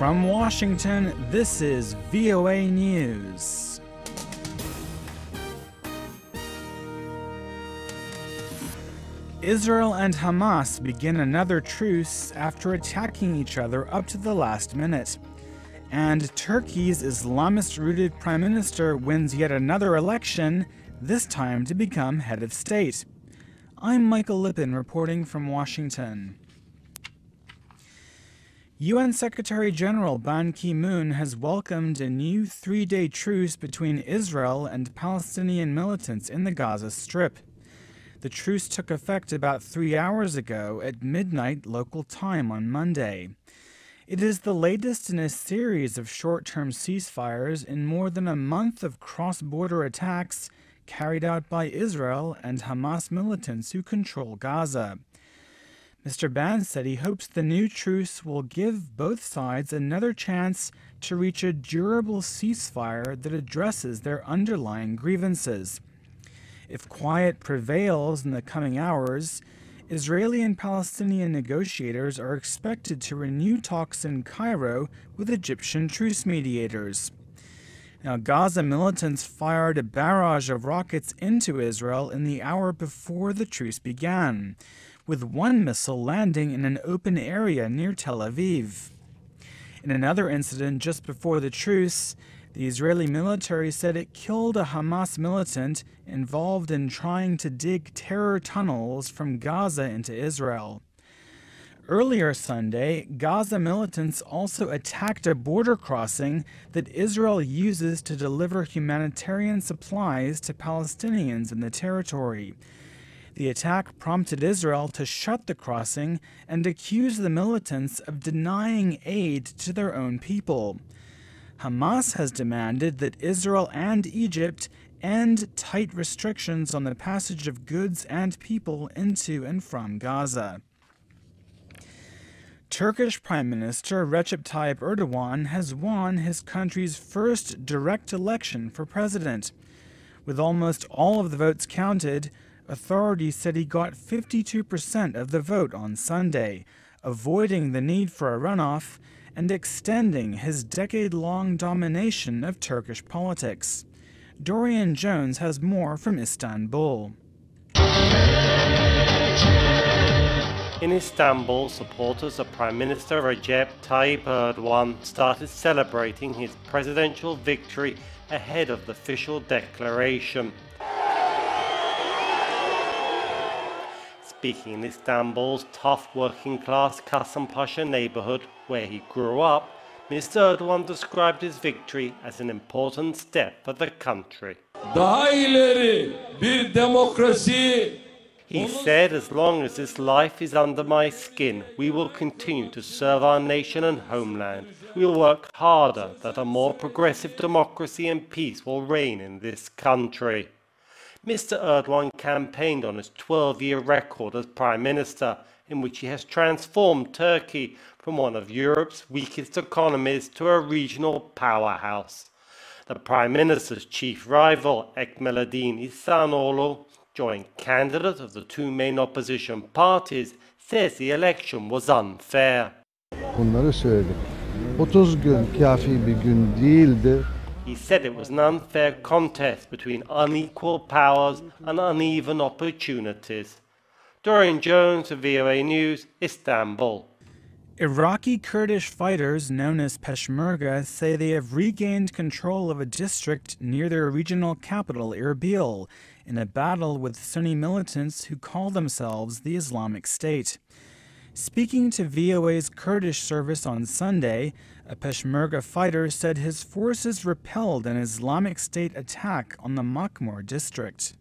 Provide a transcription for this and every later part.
From Washington, this is VOA News. Israel and Hamas begin another truce after attacking each other up to the last minute. And Turkey's Islamist-rooted prime minister wins yet another election, this time to become head of state. I'm Michael Lipin reporting from Washington. UN Secretary General Ban Ki-moon has welcomed a new three-day truce between Israel and Palestinian militants in the Gaza Strip. The truce took effect about 3 hours ago at midnight local time on Monday. It is the latest in a series of short-term ceasefires in more than a month of cross-border attacks carried out by Israel and Hamas militants who control Gaza. Mr. Ban said he hopes the new truce will give both sides another chance to reach a durable ceasefire that addresses their underlying grievances. If quiet prevails in the coming hours, Israeli and Palestinian negotiators are expected to renew talks in Cairo with Egyptian truce mediators. Now, Gaza militants fired a barrage of rockets into Israel in the hour before the truce began, with one missile landing in an open area near Tel Aviv. In another incident just before the truce, the Israeli military said it killed a Hamas militant involved in trying to dig terror tunnels from Gaza into Israel. Earlier Sunday, Gaza militants also attacked a border crossing that Israel uses to deliver humanitarian supplies to Palestinians in the territory. The attack prompted Israel to shut the crossing and accuse the militants of denying aid to their own people. Hamas has demanded that Israel and Egypt end tight restrictions on the passage of goods and people into and from Gaza. Turkish Prime Minister Recep Tayyip Erdogan has won his country's first direct election for president. With almost all of the votes counted, authorities said he got 52% of the vote on Sunday, avoiding the need for a runoff and extending his decade-long domination of Turkish politics. Dorian Jones has more from Istanbul. In Istanbul, supporters of Prime Minister Recep Tayyip Erdogan started celebrating his presidential victory ahead of the official declaration. Speaking in Istanbul's tough working-class Kasımpaşa neighborhood where he grew up, Mr. Erdogan described his victory as an important step for the country. Daha ileri bir demokrasi. He said, as long as this life is under my skin, we will continue to serve our nation and homeland. We will work harder that a more progressive democracy and peace will reign in this country. Mr. Erdogan campaigned on his 12-year record as Prime Minister, in which he has transformed Turkey from one of Europe's weakest economies to a regional powerhouse. The Prime Minister's chief rival, Ekmelettin İhsanoğlu, joint candidate of the two main opposition parties, says the election was unfair. Bunları söyledim. 30 gün kafi bir gün değildi. He said it was an unfair contest between unequal powers and uneven opportunities. Dorian Jones of VOA News, Istanbul. Iraqi Kurdish fighters known as Peshmerga say they have regained control of a district near their regional capital, Erbil, in a battle with Sunni militants who call themselves the Islamic State. Speaking to VOA's Kurdish service on Sunday, a Peshmerga fighter said his forces repelled an Islamic State attack on the Makmur district.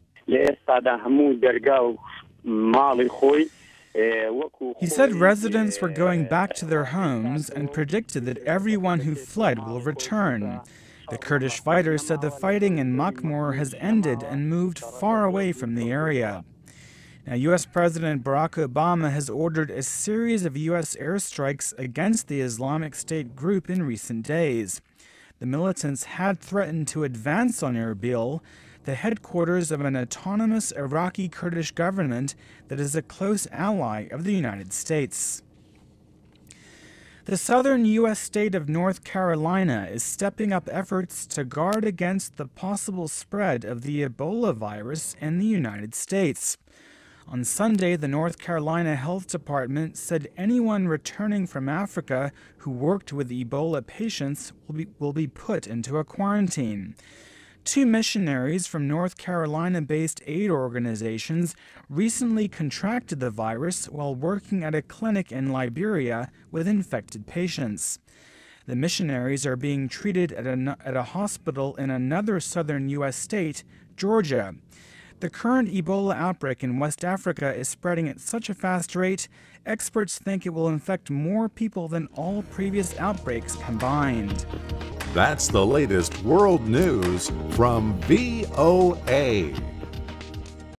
He said residents were going back to their homes and predicted that everyone who fled will return. The Kurdish fighter said the fighting in Makmur has ended and moved far away from the area. Now, U.S. President Barack Obama has ordered a series of U.S. airstrikes against the Islamic State group in recent days. The militants had threatened to advance on Erbil, the headquarters of an autonomous Iraqi Kurdish government that is a close ally of the United States. The southern U.S. state of North Carolina is stepping up efforts to guard against the possible spread of the Ebola virus in the United States. On Sunday, the North Carolina Health Department said anyone returning from Africa who worked with Ebola patients will be put into a quarantine. 2 missionaries from North Carolina-based aid organizations recently contracted the virus while working at a clinic in Liberia with infected patients. The missionaries are being treated at a hospital in another southern U.S. state, Georgia. The current Ebola outbreak in West Africa is spreading at such a fast rate, experts think it will infect more people than all previous outbreaks combined. That's the latest world news from VOA.